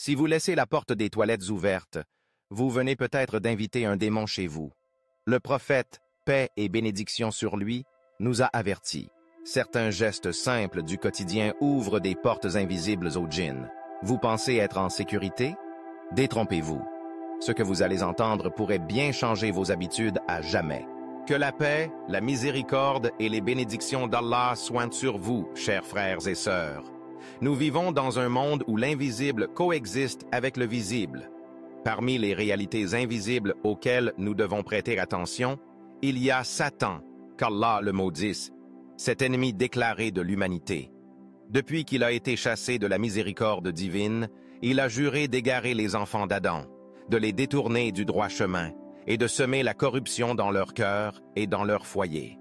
Si vous laissez la porte des toilettes ouverte, vous venez peut-être d'inviter un démon chez vous. Le prophète, paix et bénédiction sur lui, nous a avertis. Certains gestes simples du quotidien ouvrent des portes invisibles aux djinns. Vous pensez être en sécurité? Détrompez-vous. Ce que vous allez entendre pourrait bien changer vos habitudes à jamais. Que la paix, la miséricorde et les bénédictions d'Allah soient sur vous, chers frères et sœurs. Nous vivons dans un monde où l'invisible coexiste avec le visible. Parmi les réalités invisibles auxquelles nous devons prêter attention, il y a Satan, qu'Allah le maudisse, cet ennemi déclaré de l'humanité. Depuis qu'il a été chassé de la miséricorde divine, il a juré d'égarer les enfants d'Adam, de les détourner du droit chemin et de semer la corruption dans leur cœur et dans leur foyer.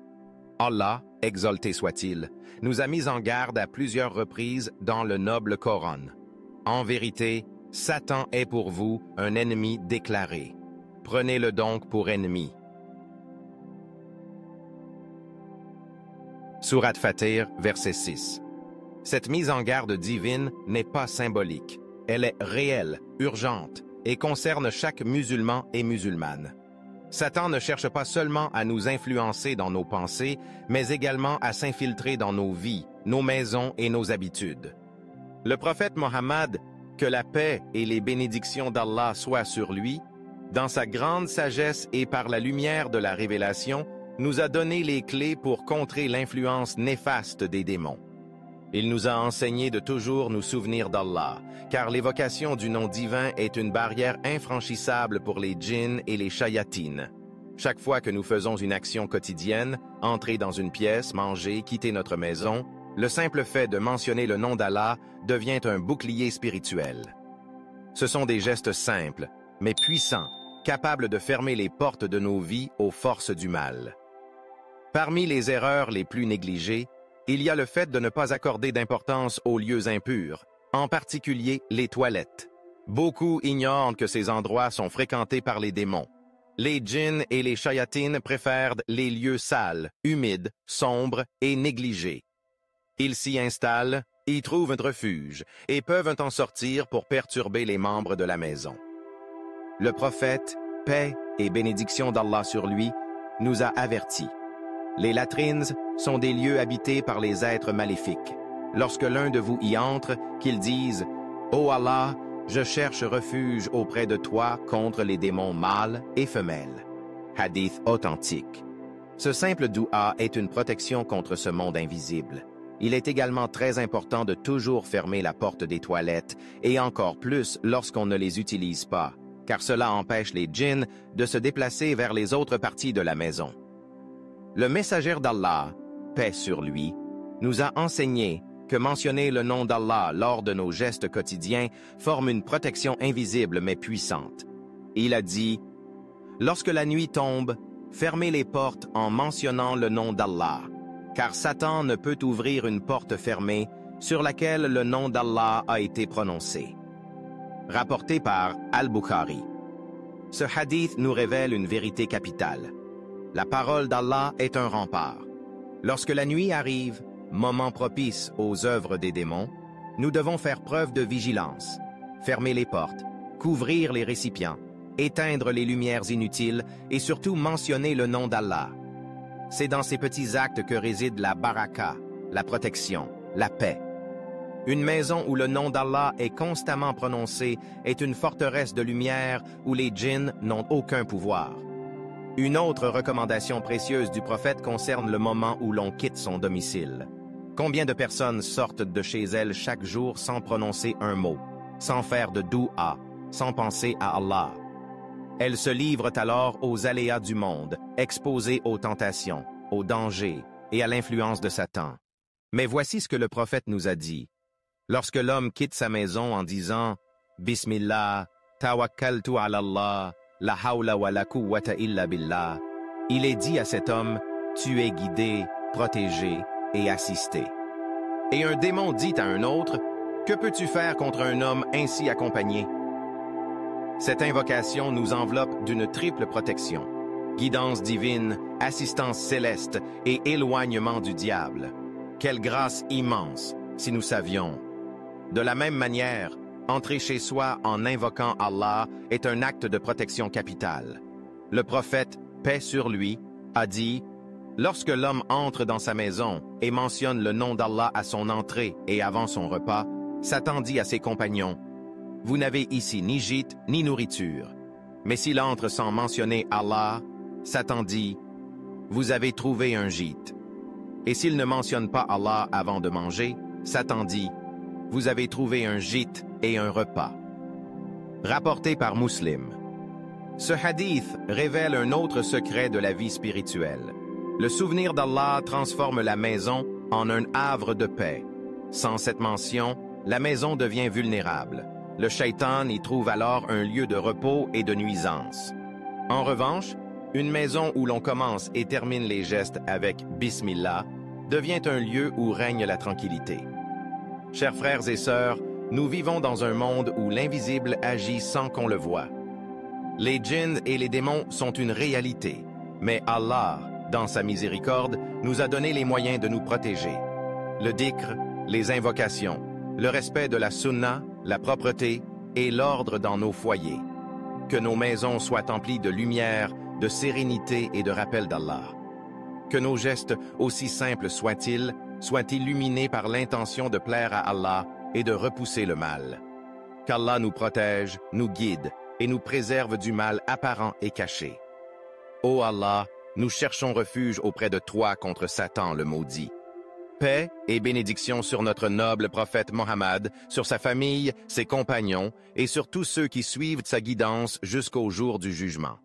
Allah, exalté soit-il, nous a mis en garde à plusieurs reprises dans le noble Coran. En vérité, Satan est pour vous un ennemi déclaré. Prenez-le donc pour ennemi. Sourate Fatir, verset 6. Cette mise en garde divine n'est pas symbolique. Elle est réelle, urgente et concerne chaque musulman et musulmane. Satan ne cherche pas seulement à nous influencer dans nos pensées, mais également à s'infiltrer dans nos vies, nos maisons et nos habitudes. Le prophète Mohammed, que la paix et les bénédictions d'Allah soient sur lui, dans sa grande sagesse et par la lumière de la révélation, nous a donné les clés pour contrer l'influence néfaste des démons. Il nous a enseigné de toujours nous souvenir d'Allah, car l'évocation du nom divin est une barrière infranchissable pour les djinns et les shayatines. Chaque fois que nous faisons une action quotidienne, entrer dans une pièce, manger, quitter notre maison, le simple fait de mentionner le nom d'Allah devient un bouclier spirituel. Ce sont des gestes simples, mais puissants, capables de fermer les portes de nos vies aux forces du mal. Parmi les erreurs les plus négligées, il y a le fait de ne pas accorder d'importance aux lieux impurs, en particulier les toilettes. Beaucoup ignorent que ces endroits sont fréquentés par les démons. Les djinns et les shayatines préfèrent les lieux sales, humides, sombres et négligés. Ils s'y installent, y trouvent un refuge et peuvent en sortir pour perturber les membres de la maison. Le prophète, paix et bénédiction d'Allah sur lui, nous a avertis. Les latrines sont des lieux habités par les êtres maléfiques. Lorsque l'un de vous y entre, qu'ils disent « Ô Allah, je cherche refuge auprès de toi contre les démons mâles et femelles. » Hadith authentique. Ce simple doua est une protection contre ce monde invisible. Il est également très important de toujours fermer la porte des toilettes, et encore plus lorsqu'on ne les utilise pas, car cela empêche les djinns de se déplacer vers les autres parties de la maison. Le messager d'Allah, paix sur lui, nous a enseigné que mentionner le nom d'Allah lors de nos gestes quotidiens forme une protection invisible mais puissante. Il a dit « Lorsque la nuit tombe, fermez les portes en mentionnant le nom d'Allah, car Satan ne peut ouvrir une porte fermée sur laquelle le nom d'Allah a été prononcé. » Rapporté par Al-Bukhari. Ce hadith nous révèle une vérité capitale. La parole d'Allah est un rempart. Lorsque la nuit arrive, moment propice aux œuvres des démons, nous devons faire preuve de vigilance, fermer les portes, couvrir les récipients, éteindre les lumières inutiles et surtout mentionner le nom d'Allah. C'est dans ces petits actes que réside la baraka, la protection, la paix. Une maison où le nom d'Allah est constamment prononcé est une forteresse de lumière où les djinns n'ont aucun pouvoir. Une autre recommandation précieuse du prophète concerne le moment où l'on quitte son domicile. Combien de personnes sortent de chez elles chaque jour sans prononcer un mot, sans faire de doua, sans penser à Allah? Elles se livrent alors aux aléas du monde, exposées aux tentations, aux dangers et à l'influence de Satan. Mais voici ce que le prophète nous a dit. Lorsque l'homme quitte sa maison en disant « Bismillah, tawakkaltu ala Allah, la hawla wa la quwwata illa billah », il est dit à cet homme « Tu es guidé, protégé et assisté ». Et un démon dit à un autre « Que peux-tu faire contre un homme ainsi accompagné ?» Cette invocation nous enveloppe d'une triple protection. Guidance divine, assistance céleste et éloignement du diable. Quelle grâce immense, si nous savions. De la même manière, Entrer chez soi en invoquant Allah est un acte de protection capitale. Le prophète, paix sur lui, a dit « Lorsque l'homme entre dans sa maison et mentionne le nom d'Allah à son entrée et avant son repas, Satan dit à ses compagnons « Vous n'avez ici ni gîte ni nourriture. » Mais s'il entre sans mentionner Allah, Satan dit « Vous avez trouvé un gîte. » Et s'il ne mentionne pas Allah avant de manger, Satan dit « Vous avez trouvé un gîte et un repas. » Rapporté par Muslim. Ce hadith révèle un autre secret de la vie spirituelle. Le souvenir d'Allah transforme la maison en un havre de paix. Sans cette mention, la maison devient vulnérable. Le shaitan y trouve alors un lieu de repos et de nuisance. En revanche, une maison où l'on commence et termine les gestes avec « Bismillah » devient un lieu où règne la tranquillité. Chers frères et sœurs, nous vivons dans un monde où l'invisible agit sans qu'on le voie. Les djinns et les démons sont une réalité, mais Allah, dans sa miséricorde, nous a donné les moyens de nous protéger. Le dhikr, les invocations, le respect de la sunna, la propreté et l'ordre dans nos foyers. Que nos maisons soient emplies de lumière, de sérénité et de rappel d'Allah. Que nos gestes, aussi simples soient-ils, soient illuminés par l'intention de plaire à Allah et de repousser le mal. Qu'Allah nous protège, nous guide et nous préserve du mal apparent et caché. Ô Allah, nous cherchons refuge auprès de toi contre Satan le maudit. Paix et bénédiction sur notre noble prophète Mohammed, sur sa famille, ses compagnons et sur tous ceux qui suivent sa guidance jusqu'au jour du jugement.